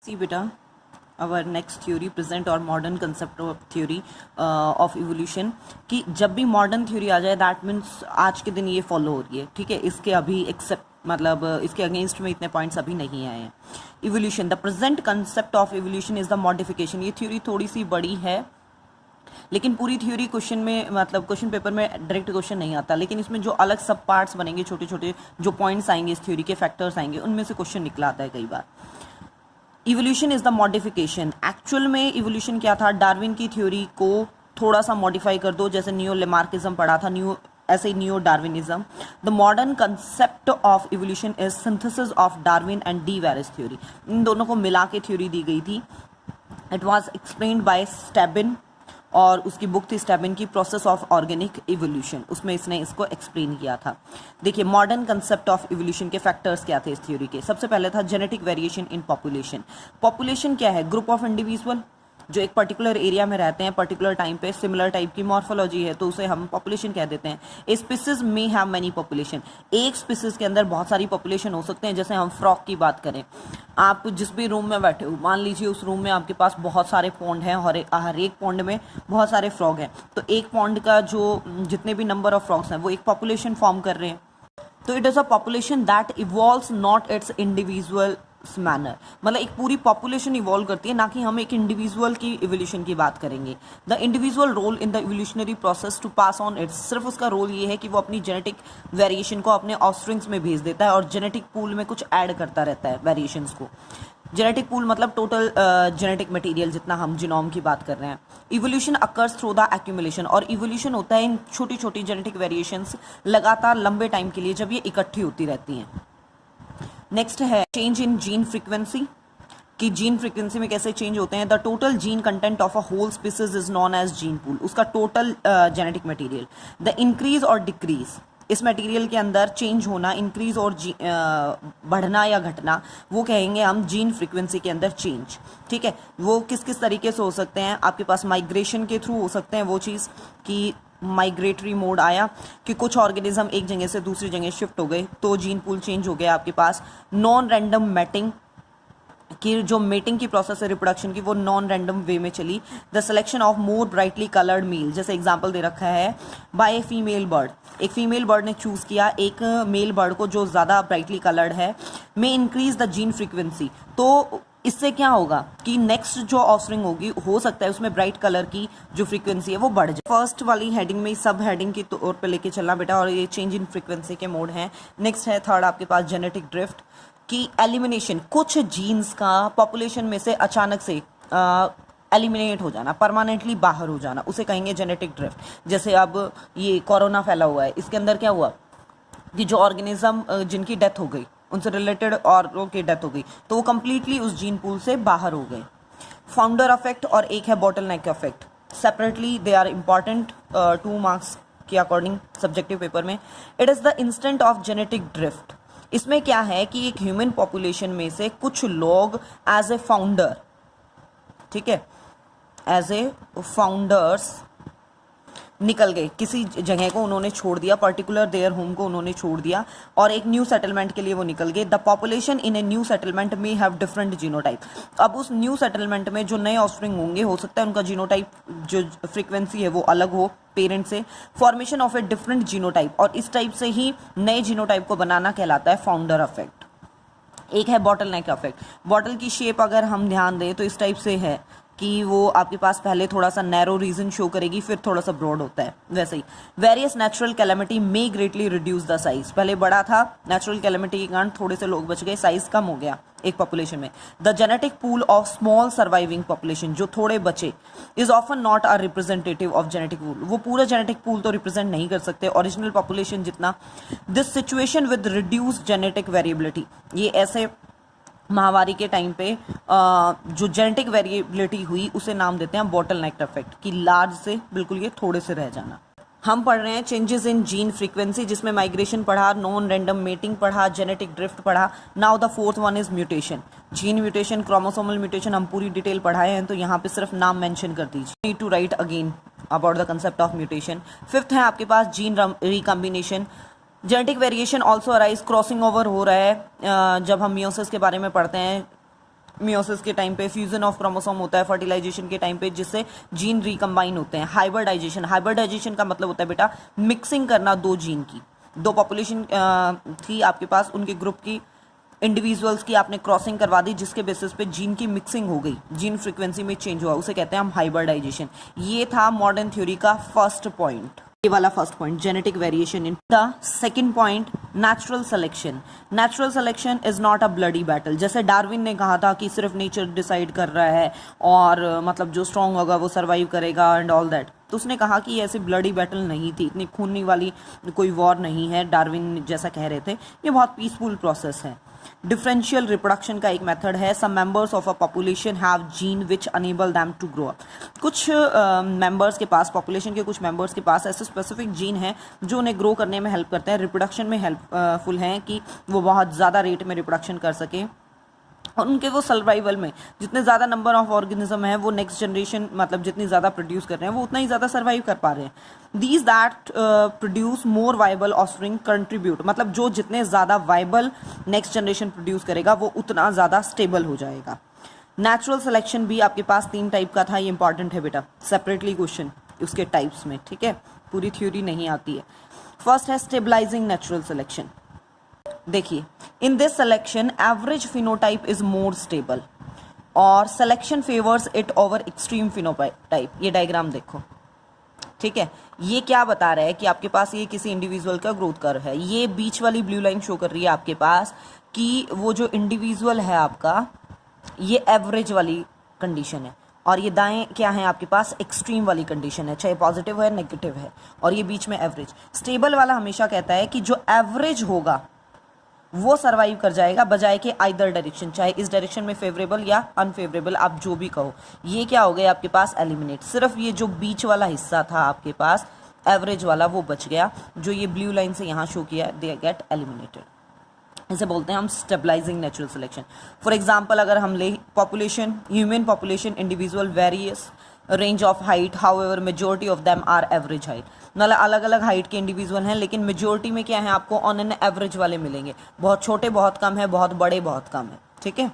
See beta, our next theory present और modern concept of theory of evolution कि जब भी modern theory आ जाए that means आज के दिन ये follow हो रही है, ठीक है. इसके अभी except मतलब इसके अगेंस्ट में इतने पॉइंट्स अभी नहीं आए हैं. Evolution, the present concept of evolution is the modification. ये थ्योरी थोड़ी सी बड़ी है लेकिन पूरी थ्योरी क्वेश्चन में मतलब क्वेश्चन पेपर में डायरेक्ट क्वेश्चन नहीं आता, लेकिन इसमें जो अलग सब पार्ट्स बनेंगे, छोटे छोटे जो पॉइंट्स आएंगे इस थ्योरी के, फैक्टर्स आएंगे, उनमें से क्वेश्चन निकला आता है कई बार. Evolution is the modification. Actual में इवोल्यूशन क्या था? डार्विन की थ्योरी को थोड़ा सा मॉडिफाई कर दो, जैसे न्यू लेमार्किज्म पढ़ा था, ऐसे new Darwinism. The modern concept of evolution is synthesis of Darwin and de Vries theory. इन दोनों को मिला के थ्योरी दी गई थी. It was explained by Stebbin और उसकी बुक थी स्टेबिन की प्रोसेस ऑफ ऑर्गेनिक इवोल्यूशन. उसमें इसने इसको एक्सप्लेन किया था. देखिए मॉडर्न कंसेप्ट ऑफ इवोल्यूशन के फैक्टर्स क्या थे इस थ्योरी के. सबसे पहले था genetic variation in population. Population क्या है? ग्रुप ऑफ इंडिविजुअल जो एक पर्टिकुलर एरिया में रहते हैं पर्टिकुलर टाइम पे, सिमिलर टाइप की मॉर्फोलॉजी है तो उसे हम पॉपुलेशन कह देते हैं. ए स्पीसीज में हैव मैनी पॉपुलेशन. एक स्पीसीज के अंदर बहुत सारी पॉपुलेशन हो सकते हैं. जैसे हम फ्रॉग की बात करें, आप जिस भी रूम में बैठे हो, मान लीजिए उस रूम में आपके पास बहुत सारे पॉन्ड हैं और हर एक पॉन्ड में बहुत सारे फ्रॉग हैं, तो एक पॉन्ड का जो जितने भी नंबर ऑफ फ्रॉग्स हैं वो एक पॉपुलेशन फॉर्म कर रहे हैं. तो it is a population that evolves not it's individual manner. मतलब एक पूरी पॉपुलेशन इवॉल्व करती है, ना कि हम एक इंडिविजुअल की इवोल्यूशन की बात करेंगे. The individual role in the evolutionary process to pass on its. सिर्फ उसका रोल ये है कि वो अपनी जेनेटिक वेरिएशन को अपने ऑफस्प्रिंग्स में भेज देता है और जेनेटिक पूल में कुछ ऐड करता रहता है वेरिएशंस को. जेनेटिक पूल मतलब टोटल जेनेटिक मटेरियल जितना हम जीनोम की बात कर रहे हैं. Evolution occurs through the accumulation. और इवोल्यूशन होता है इन छोटी छोटी जेनेटिक वेरिएशंस लगातार लंबे टाइम के लिए जब ये इकट्ठी होती रहती हैं. नेक्स्ट है चेंज इन जीन फ्रीक्वेंसी कि जीन फ्रीक्वेंसी में कैसे चेंज होते हैं. The total gene content of a whole species is known as gene pool. उसका total genetic material. The increase और डिक्रीज, इस मटेरियल के अंदर चेंज होना, इंक्रीज और बढ़ना या घटना, वो कहेंगे हम जीन फ्रीक्वेंसी के अंदर चेंज. ठीक है, वो किस किस तरीके से हो सकते हैं? आपके पास माइग्रेशन के थ्रू हो सकते हैं वो चीज़ कि माइग्रेटरी मोड आया कि कुछ ऑर्गेनिज्म एक जगह से दूसरी जगह शिफ्ट हो गए तो जीन पूल चेंज हो गया. आपके पास नॉन रैंडम मैटिंग कि जो मेटिंग की प्रोसेस है रिप्रोडक्शन की वो नॉन रैंडम वे में चली. The selection of more brightly coloured male, जैसे एग्जांपल दे रखा है बाय ए फीमेल बर्ड. एक फीमेल बर्ड ने चूज किया एक मेल बर्ड को जो ज़्यादा ब्राइटली कलर्ड है, में इंक्रीज द जीन फ्रीक्वेंसी. तो इससे क्या होगा कि नेक्स्ट जो ऑफस्प्रिंग होगी हो सकता है उसमें ब्राइट कलर की जो फ्रीक्वेंसी है वो बढ़ जाए. फर्स्ट वाली हेडिंग में सब हेडिंग की तौर पे लेके चलना बेटा, और ये चेंज इन फ्रीक्वेंसी के मोड हैं. नेक्स्ट है थर्ड आपके पास जेनेटिक ड्रिफ्ट की एलिमिनेशन. कुछ जीन्स का पॉपुलेशन में से अचानक से एलिमिनेट हो जाना, परमानेंटली बाहर हो जाना, उसे कहेंगे जेनेटिक ड्रिफ्ट. जैसे अब ये कोरोना फैला हुआ है, इसके अंदर क्या हुआ कि जो ऑर्गेनिज्म जिनकी डेथ हो गई, उनसे रिलेटेड औरों की डेथ हो गई, तो वो कंप्लीटली उस जीन पूल से बाहर हो गए. फाउंडर इफेक्ट और एक है bottleneck effect. Separately they are important 2 marks के अकॉर्डिंग सब्जेक्टिव पेपर में. It is the instant of genetic drift. इसमें क्या है कि एक ह्यूमन पॉपुलेशन में से कुछ लोग एज ए फाउंडर, ठीक है, एज ए फाउंडर्स निकल गए, किसी जगह को उन्होंने छोड़ दिया, पर्टिकुलर देयर होम को उन्होंने छोड़ दिया और एक न्यू सेटलमेंट के लिए वो निकल गए. The population in a new settlement में हैव डिफरेंट जीनोटाइप. अब उस न्यू सेटलमेंट में जो नए ऑफस्प्रिंग होंगे हो सकता है उनका जीनोटाइप जो फ्रीक्वेंसी है वो अलग हो पेरेंट से. Formation of a different genotype, और इस टाइप से ही नए जीनोटाइप को बनाना कहलाता है फाउंडर इफेक्ट. एक है बॉटल नेक इफेक्ट. बॉटल की शेप अगर हम ध्यान दें तो इस टाइप से है कि वो आपके पास पहले थोड़ा सा नैरो रीजन शो करेगी फिर थोड़ा सा ब्रॉड होता है. वैसे ही various natural calamity may greatly reduce the size. पहले बड़ा था, नेचुरल कैलेमिटी के कारण थोड़े से लोग बच गए, साइज कम हो गया एक पॉपुलेशन में. The genetic pool of small surviving population, जो थोड़े बचे, is often not a representative of genetic pool. वो पूरा जेनेटिक पूल तो रिप्रेजेंट नहीं कर सकते ओरिजिनल पॉपुलेशन जितना. This situation with reduce genetic variability, ये ऐसे महामारी के टाइम पे जो जेनेटिक वेरिएबिलिटी हुई उसे नाम देते हैं बॉटल नेक इफेक्ट, कि लार्ज से बिल्कुल ये थोड़े से रह जाना. हम पढ़ रहे हैं चेंजेस इन जीन फ्रीक्वेंसी, जिसमें माइग्रेशन पढ़ा, नॉन रैंडम मेटिंग पढ़ा, जेनेटिक ड्रिफ्ट पढ़ा. Now the fourth one is mutation. Gene mutation, chromosomal mutation हम पूरी डिटेल पढ़ाए हैं तो यहाँ पे सिर्फ नाम मेंशन कर दीजिए. Need to write again about the concept of mutation. Fifth है आपके पास gene recombination. Genetic variation also arise, crossing over हो रहा है जब हम मियोसिस के बारे में पढ़ते हैं. मियोसिस के टाइम पे फ्यूजन ऑफ क्रोमोसोम होता है फर्टिलाइजेशन के टाइम पे, जिससे जीन रिकम्बाइन होते हैं। हाइब्रिडाइजेशन का मतलब होता है बेटा मिक्सिंग करना दो जीन की, दो पॉपुलेशन थी आपके पास, उनके ग्रुप की इंडिविजुअल्स की आपने क्रॉसिंग करवा दी, जिसके बेसिस पे जीन की मिक्सिंग हो गई, जीन फ्रीक्वेंसी में चेंज हुआ, उसे कहते हैं हम हाइब्रिडाइजेशन। ये था मॉडर्न थ्योरी का फर्स्ट पॉइंट, ये वाला first point, genetic variation. In the second point, natural selection. Natural selection is not a bloody battle. जैसे डार्विन ने कहा था कि सिर्फ नेचर डिसाइड कर रहा है और मतलब जो स्ट्रांग होगा वो सर्वाइव करेगा एंड ऑल दैट, तो उसने कहा कि ऐसी ब्लडी बैटल नहीं थी, इतनी खूनी वाली कोई वॉर नहीं है, डार्विन जैसा कह रहे थे, ये बहुत पीसफुल प्रोसेस है। डिफरेंशियल रिप्रोडक्शन का एक मेथड है। Some members of a population have gene which enable them to grow up. कुछ मेंबर्स के पास, पॉपुलेशन के कुछ मेंबर्स के पास ऐसे स्पेसिफिक जीन हैं जो उन्हें ग्रो करने में हेल्प करते हैं, रिप्रोडक्शन में हेल्पफुल हैं कि वो बहुत ज़्यादा रेट में रिप्रोडक्शन कर सकें, और उनके वो सर्वाइवल में जितने ज़्यादा नंबर ऑफ ऑर्गेनिज्म है वो नेक्स्ट जनरेशन मतलब जितनी ज़्यादा प्रोड्यूस कर रहे हैं वो उतना ही ज़्यादा सर्वाइव कर पा रहे हैं। These that produce more viable offspring contribute, मतलब जो जितने ज़्यादा वाइबल नेक्स्ट जनरेशन प्रोड्यूस करेगा वो उतना ज़्यादा स्टेबल हो जाएगा। नेचुरल सिलेक्शन भी आपके पास 3 टाइप का था, ये इंपॉर्टेंट है बेटा, सेपरेटली क्वेश्चन उसके टाइप्स में, ठीक है, पूरी थ्योरी नहीं आती है। फर्स्ट है स्टेबलाइजिंग नेचुरल सिलेक्शन। देखिए, in this selection average phenotype is more stable और selection favours it over extreme phenotype. ये डायग्राम देखो, ठीक है, ये क्या बता रहा है कि आपके पास ये किसी इंडिविजुअल का ग्रोथ कर्व है, ये बीच वाली ब्लू लाइन शो कर रही है आपके पास कि वो जो इंडिविजुअल है आपका ये एवरेज वाली कंडीशन है, और ये दाएं क्या है आपके पास एक्सट्रीम वाली कंडीशन है, चाहे पॉजिटिव है नेगेटिव है, और ये बीच में एवरेज। स्टेबल वाला हमेशा कहता है कि जो एवरेज होगा वो सर्वाइव कर जाएगा, बजाय के आइदर डायरेक्शन, चाहे इस डायरेक्शन में फेवरेबल या अनफेवरेबल आप जो भी कहो। ये क्या हो गया आपके पास एलिमिनेट, सिर्फ ये जो बीच वाला हिस्सा था आपके पास एवरेज वाला वो बच गया, जो ये ब्लू लाइन से यहाँ शो किया दे गेट एलिमिनेटेड। इसे बोलते हैं हम stabilising natural selection. For example अगर हम ले population, human population individual various range of height, however majority of them are average height, मतलब अलग अलग हाइट के इंडिविजुअल हैं लेकिन मेजोरिटी में क्या है आपको ऑन एन एवरेज वाले मिलेंगे, बहुत छोटे बहुत कम है, बहुत बड़े बहुत कम है, ठीक है।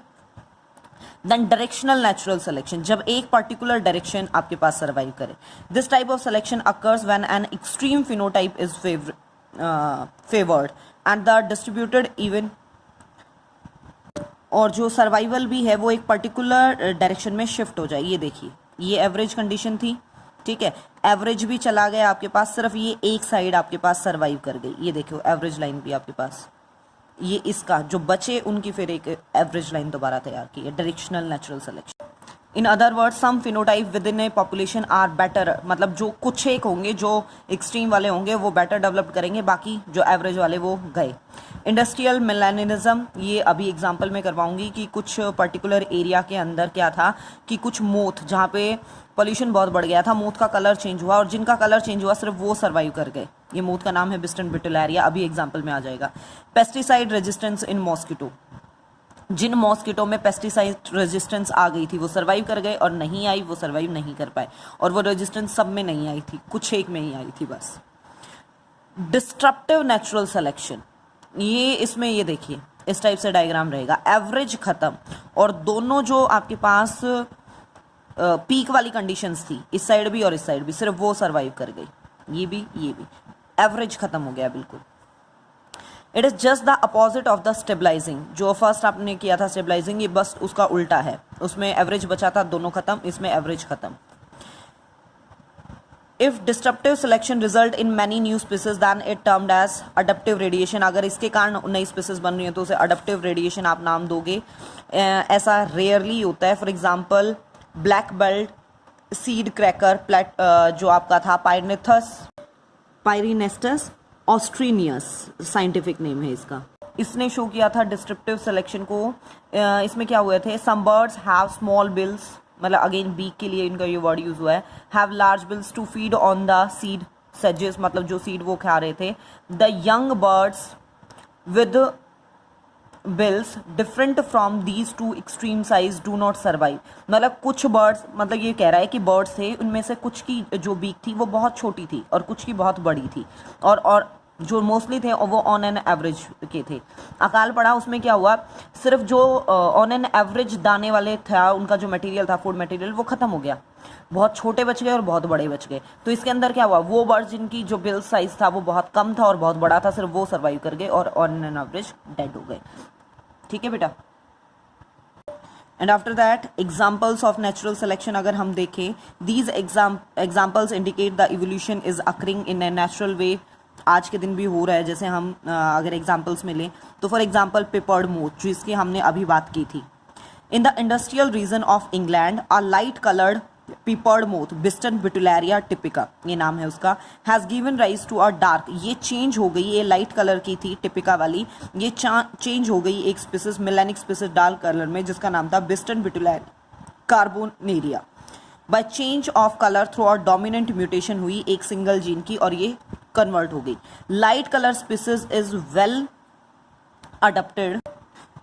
देन डायरेक्शनल नेचुरल सिलेक्शन, जब एक पर्टिकुलर डायरेक्शन आपके पास सर्वाइव करे। This type of selection occurs when an extreme phenotype is favoured and the distributed even, और जो सर्वाइवल भी है वो एक पर्टिकुलर डायरेक्शन में शिफ्ट हो जाए। ये देखिए, ये एवरेज कंडीशन थी, ठीक है, एवरेज भी चला गया आपके पास, सिर्फ ये एक साइड आपके पास सर्वाइव कर गई। ये देखो एवरेज लाइन भी आपके पास, ये इसका जो बचे उनकी फिर एक एवरेज लाइन दोबारा तैयार की है, directional natural selection. In other word some phenotype within a population are better, मतलब जो कुछ एक होंगे जो एक्सट्रीम वाले होंगे वो बेटर डेवलप करेंगे, बाकी जो एवरेज वाले वो गए। इंडस्ट्रियल मिलेनिज्म, ये अभी एग्जांपल में करवाऊंगी कि कुछ पर्टिकुलर एरिया के अंदर क्या था कि कुछ मोथ, जहाँ पे पॉल्यूशन बहुत बढ़ गया था, मोथ का कलर चेंज हुआ और जिनका कलर चेंज हुआ सिर्फ वो सर्वाइव कर गए। ये मोथ का नाम है बिस्टन बिटुलारिया, अभी एग्जाम्पल में आ जाएगा। पेस्टिसाइड रेजिस्टेंस इन मॉस्किटो, जिन मॉस्किटो में पेस्टिसाइड रेजिस्टेंस आ गई थी वो सर्वाइव कर गए और नहीं आई वो सर्वाइव नहीं कर पाए, और वो रेजिस्टेंस सब में नहीं आई थी, कुछ एक में ही आई थी बस। डिस्ट्रप्टिव नेचुरल सिलेक्शन, ये इसमें ये देखिए इस टाइप से डायग्राम रहेगा, एवरेज खत्म और दोनों जो आपके पास पीक वाली कंडीशंस थी इस साइड भी और इस साइड भी, सिर्फ वो सर्वाइव कर गई, ये भी, एवरेज खत्म हो गया बिल्कुल। It is just the opposite of the stabilising, जो फर्स्ट आपने किया था स्टेबलाइजिंग, ये बस उसका उल्टा है, उसमें एवरेज बचा था, दोनों खत्म, इसमें एवरेज खत्म। If disruptive selection result in many new species then it termed as adaptive radiation, अगर इसके कारण नई स्पीसीज बन रही है तो उसे अडप्टिव रेडिएशन आप नाम दोगे। ऐसा रेयरली होता है। For example black belt seed cracker plate, जो आपका था पायरिनेस्टस ऑस्ट्रीनियस साइंटिफिक नेम है इसका, इसने शो किया था डिस्ट्रप्टिव सिलेक्शन को। इसमें क्या हुए थे, some birds have small bills, मतलब अगेन बीक के लिए इनका ये वर्ड यूज हुआ है, have large bills to feed on the seed sizes, मतलब जो सीड वो खा रहे थे। The young birds with bills different from these two extreme size do not survive, मतलब कुछ बर्ड्स, मतलब ये कह रहा है कि बर्ड्स थे उनमें से कुछ की जो बीक थी वो बहुत छोटी थी और कुछ की बहुत बड़ी थी, और जो मोस्टली थे वो ऑन एन एवरेज के थे। अकाल पड़ा उसमें क्या हुआ, सिर्फ जो ऑन एन एवरेज दाने वाले था, उनका जो मटेरियल था, फूड मटेरियल, वो खत्म हो गया। बहुत छोटे बच गए और बहुत बड़े बच गए। तो इसके अंदर क्या हुआ, वो बर्ड जिनकी जो बिल साइज था वो बहुत कम था और बहुत बड़ा था, सिर्फ वो सर्वाइव कर गए और ऑन एन एवरेज डेड हो गए। ठीक है बेटा। And after that examples of natural selection अगर हम देखें, these examples indicate the evolution is occurring in a natural way. आज के दिन भी हो रहा है। जैसे हम अगर एग्जाम्पल्स में लें तो फॉर एग्जाम्पल पेपर्ड मोथ, जिसकी हमने अभी बात की थी। In the industrial region of England a light coloured peppered moth, Biston betularia typica, ये नाम है उसका, has given rise to a dark, ये चेंज हो गई, ये लाइट कलर की थी टिपिका वाली, ये चेंज हो गई एक species, melanic species dark colour में, जिसका नाम था Biston betularia carbonaria. By change of colour through a dominant mutation हुई एक सिंगल जीन की और ये कन्वर्ट हो गई। Light colour species is well adapted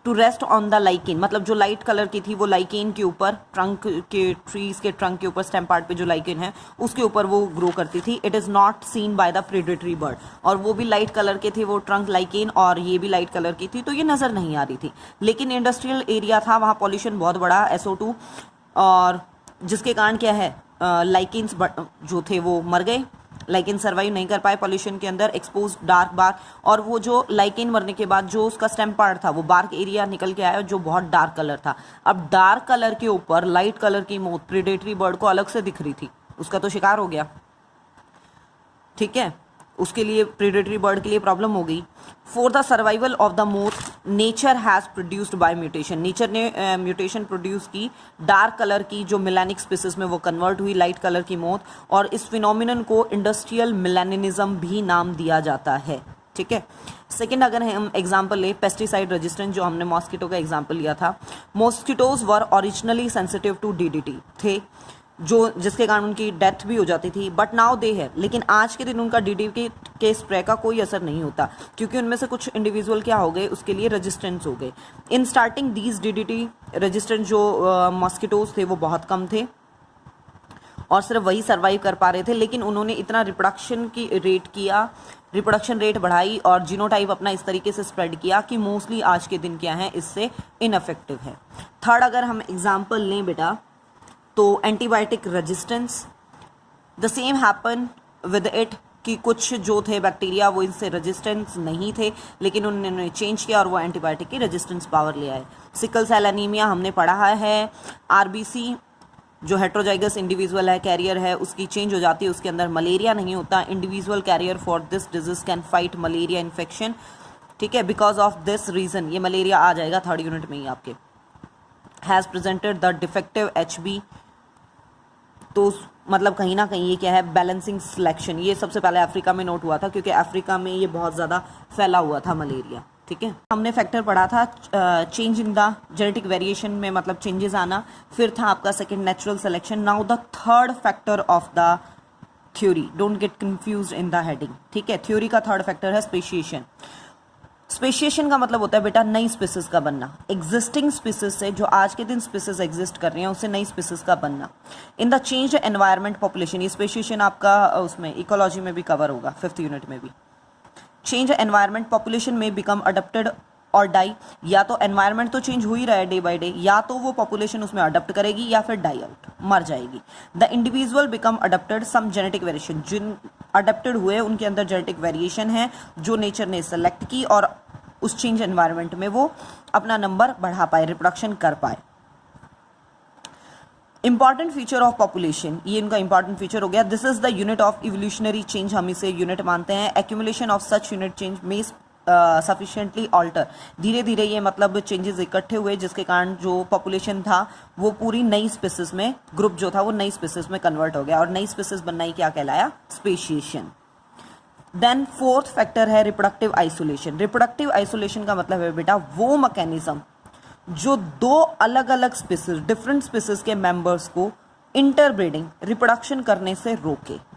to rest on the lichen, मतलब जो लाइट कलर की थी वो लाइकेन के ऊपर, ट्रंक के, ट्रीज के ट्रंक के ऊपर, स्टेम पार्ट पे जो लाइकेन है उसके ऊपर वो ग्रो करती थी। It is not seen by the predatory bird, और वो भी लाइट कलर के थे, वो ट्रंक लाइकेन, और ये भी लाइट कलर की थी, तो ये नज़र नहीं आ रही थी। लेकिन इंडस्ट्रियल एरिया था, वहाँ पॉल्यूशन बहुत बड़ा, SO2, और जिसके कारण क्या है, लाइकेन्स जो थे वो मर गए, लाइकेन सर्वाइव नहीं कर पाए पॉल्यूशन के अंदर, एक्सपोज डार्क बार्क, और वो जो लाइकेन मरने के बाद जो उसका स्टेम पार्ट था वो बार्क एरिया निकल के आया जो बहुत डार्क कलर था। अब डार्क कलर के ऊपर लाइट कलर की मोथ प्रेडेटरी बर्ड को अलग से दिख रही थी, उसका तो शिकार हो गया। ठीक है, उसके लिए प्रेडेटरी बर्ड के लिए प्रॉब्लम हो गई। For the survival of the moth nature has produced by mutation, nature ने म्यूटेशन प्रोड्यूस की, डार्क कलर की जो मिलेनिक स्पीसीज में वो कन्वर्ट हुई लाइट कलर की मोथ, और इस फिनोमिनन को इंडस्ट्रियल मिलेनिज्म भी नाम दिया जाता है। ठीक है। सेकेंड अगर हम एग्जाम्पल ले, पेस्टिसाइड रेजिस्टेंस, जो हमने मॉस्किटो का एग्जाम्पल लिया था। Mosquitoes were originally sensitive to DDT थे, जो जिसके कारण उनकी डेथ भी हो जाती थी, बट नाउ दे है, लेकिन आज के दिन उनका DDT के स्प्रे का कोई असर नहीं होता, क्योंकि उनमें से कुछ इंडिविजुअल क्या हो गए, उसके लिए रेजिस्टेंस हो गए। In starting these DDT resistance जो मॉस्किटोज थे वो बहुत कम थे और सिर्फ वही सर्वाइव कर पा रहे थे, लेकिन उन्होंने इतना रिप्रोडक्शन रेट बढ़ाई और जीनोटाइप अपना इस तरीके से स्प्रेड किया कि मोस्टली आज के दिन क्या है, इससे इनफेक्टिव है। थर्ड अगर हम एग्जाम्पल लें बेटा, तो antibiotic resistance, the same happen with it, कि कुछ जो थे बैक्टीरिया वो इनसे रेजिस्टेंस नहीं थे, लेकिन उन्होंने चेंज किया और वो एंटीबायोटिक की रेजिस्टेंस पावर ले आए। सिकल सेल एनीमिया हमने पढ़ा है। RBC जो हेट्रोजाइगस इंडिविजुअल है, कैरियर है, उसकी चेंज हो जाती है, उसके अंदर मलेरिया नहीं होता। Individual carrier for this disease can fight malaria infection. ठीक है, बिकॉज ऑफ दिस रीजन ये मलेरिया आ जाएगा 3rd यूनिट में ही आपके। Has presented the defective HB, तो मतलब कहीं ना कहीं ये क्या है, बैलेंसिंग सिलेक्शन। ये सबसे पहले अफ्रीका में नोट हुआ था, क्योंकि अफ्रीका में ये बहुत ज़्यादा फैला हुआ था मलेरिया। ठीक है, हमने फैक्टर पढ़ा था change in the genetic variation में, मतलब चेंजेस आना। फिर था आपका second natural selection. Now the third factor of the theory, don't get confused in the heading. ठीक है, थ्योरी का थर्ड फैक्टर है स्पेशिएशन। स्पेशिएशन का मतलब होता है बेटा नई स्पीसीज का बनना, एग्जिस्टिंग स्पीसीज से, जो आज के दिन स्पीसीज एग्जिस्ट कर रही हैं उससे नई स्पीसीज का बनना। In the change environment population, ये स्पेशिएशन आपका उसमें इकोलॉजी में भी कवर होगा, 5th यूनिट में भी। चेंज एनवायरनमेंट पॉपुलेशन में बिकम अडप्टेड और डाई, या तो एनवायरनमेंट तो चेंज हो ही रहा है डे बाय डे, या तो वो पॉपुलेशन उसमें अडप्ट करेगी या फिर डाई आउट, मर जाएगी। The individual become adapted some genetic variation, जिन अडप्टेड हुए उनके अंदर जेनेटिक वेरिएशन है जो नेचर ने सेलेक्ट की, और उस चेंज एनवायरनमेंट में वो अपना नंबर बढ़ा पाए, रिप्रोडक्शन कर पाए। इंपॉर्टेंट फीचर ऑफ पॉपुलेशन, ये इनका इंपॉर्टेंट फीचर हो गया। This is the unit of evolutionary change, हम इसे यूनिट मानते हैं। Accumulation of such unit change में सफिशिएंटली ऑल्टर, धीरे धीरे ये मतलब चेंजेस इकट्ठे हुए, जिसके कारण जो पॉपुलेशन था वो पूरी नई स्पीसीज में, ग्रुप जो था वो नई स्पीसीज में कन्वर्ट हो गया, और नई स्पीसीज बनना ही क्या कहलाया, स्पेशिएशन। देन फोर्थ फैक्टर है रिप्रोडक्टिव आइसोलेशन। रिप्रोडक्टिव आइसोलेशन का मतलब है बेटा वो मैकेनिज्म जो दो अलग अलग स्पीसीज, डिफरेंट स्पीसीज के मेंबर्स को इंटरब्रीडिंग, रिप्रोडक्शन करने से रोके।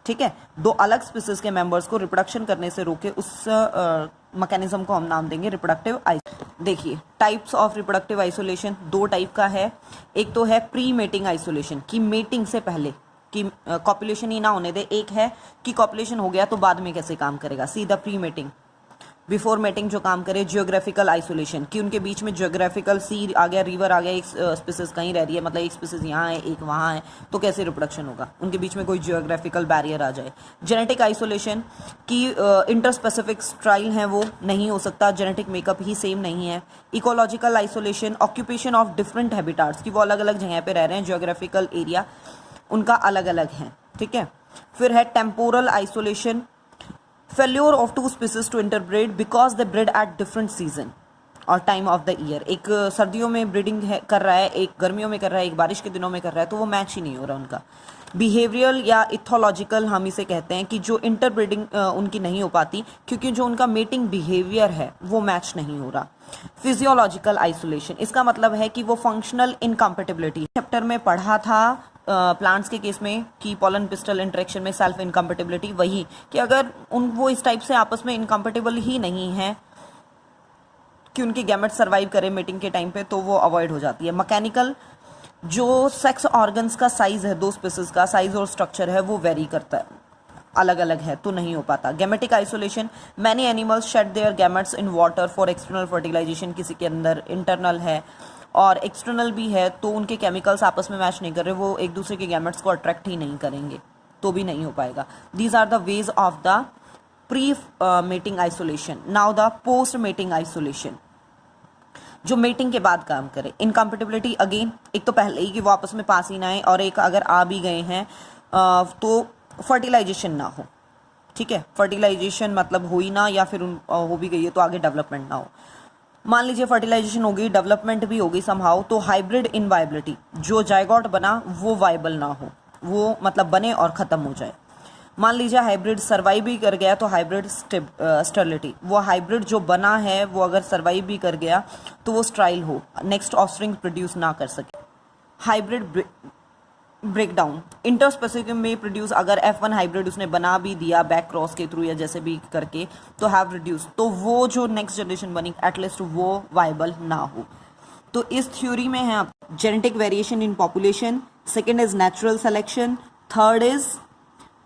ठीक है, दो अलग स्पीसीज के मेंबर्स को रिप्रोडक्शन करने से रोके, उस मैकेनिज्म को हम नाम देंगे रिप्रोडक्टिव आइसोलेशन। देखिए, types of reproductive isolation 2 type का है। एक तो है प्री मेटिंग आइसोलेशन, कि मेटिंग से पहले, कि कॉपुलेशन ही ना होने दे, एक है कि कॉपुलेशन हो गया तो बाद में कैसे काम करेगा, see the pre mating, before mating जो काम करे, जियोग्राफिकल आइसोलेशन कि उनके बीच में जियोग्राफिकल सी आ गया, रिवर आ गया, एक स्पीसीज कहीं रह रही है, मतलब एक स्पीसीज यहाँ है एक वहाँ है, तो कैसे रिप्रोडक्शन होगा, उनके बीच में कोई जियोग्राफिकल बैरियर आ जाए। जेनेटिक आइसोलेशन कि इंटर स्पेसिफिक स्टाइल हैं वो नहीं हो सकता, जेनेटिक मेकअप ही सेम नहीं है। Ecological isolation, occupation of different habitats कि वो अलग अलग जगह पे रह रहे हैं, जियोग्राफिकल एरिया उनका अलग अलग है, ठीक है। फिर है temporal isolation, failure of two species to interbreed because they breed at different season और टाइम ऑफ द ईयर। एक सर्दियों में ब्रीडिंग कर रहा है, एक गर्मियों में कर रहा है, एक बारिश के दिनों में कर रहा है, तो वो मैच ही नहीं हो रहा उनका। बिहेवियरल या इथोलॉजिकल हम इसे कहते हैं कि जो इंटरब्रीडिंग उनकी नहीं हो पाती क्योंकि जो उनका मेटिंग बिहेवियर है वो मैच नहीं हो रहा। फिजियोलॉजिकल आइसोलेशन, इसका मतलब है कि वो फंक्शनल इनकम्पेटिबिलिटी, चैप्टर में पढ़ा था प्लांट्स के केस में कि पॉलन पिस्टल इंटरेक्शन में सेल्फ इनकम्पेटिबिलिटी, वही कि अगर वो इस टाइप से आपस में इनकम्पेटिबल ही नहीं है कि उनके गैमेट्स सर्वाइव करें मीटिंग के टाइम पे, तो वो अवॉइड हो जाती है। मैकेनिकल, जो सेक्स ऑर्गन्स का साइज है, दो स्पीसीज का साइज और स्ट्रक्चर है वो वेरी करता है, अलग अलग है तो नहीं हो पाता। Gametic isolation, many animals shed their gametes in water for external fertilisation, किसी के अंदर इंटरनल है और एक्सटर्नल भी है तो उनके केमिकल्स आपस में मैच नहीं कर रहे, वो एक दूसरे के गैमेट्स को अट्रैक्ट ही नहीं करेंगे, तो भी नहीं हो पाएगा। These are the ways of the pre mating isolation. Now the post mating isolation, जो मेटिंग के बाद काम करे। इनकम्पेटिबिलिटी अगेन, एक तो पहले ही कि वो आपस में पास ही ना आए, और एक अगर आ भी गए हैं तो फर्टिलाइजेशन ना हो, ठीक है। फर्टिलाइजेशन मतलब हुई ना, या फिर हो भी गई है तो आगे डेवलपमेंट ना हो। मान लीजिए फर्टिलाइजेशन हो गई, डेवलपमेंट भी हो गई समहाउ, तो हाइब्रिड इनवाइबिलिटी, जो जायगॉट बना वो वाइबल ना हो, वो मतलब बने और ख़त्म हो जाए। मान लीजिए हाइब्रिड सर्वाइव भी कर गया तो हाइब्रिड स्टेरिलिटी, वो हाइब्रिड जो बना है वो अगर सर्वाइव भी कर गया तो वो स्ट्राइल हो, नेक्स्ट ऑफस्प्रिंग प्रोड्यूस ना कर सके। हाइब्रिड ब्रेकडाउन, इंटरस्पेसिफिक में प्रोड्यूस, अगर F1 हाइब्रिड उसने बना भी दिया बैक क्रॉस के थ्रू या जैसे भी करके, तो हैव रिड्यूस, तो वो जो नेक्स्ट जनरेशन बनी एटलीस्ट वो वाइबल ना हो। तो इस थ्योरी में है genetic variation in population, second is natural selection, third is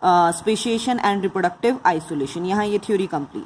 speciation and reproductive isolation. यहाँ ये थ्योरी कंप्लीट।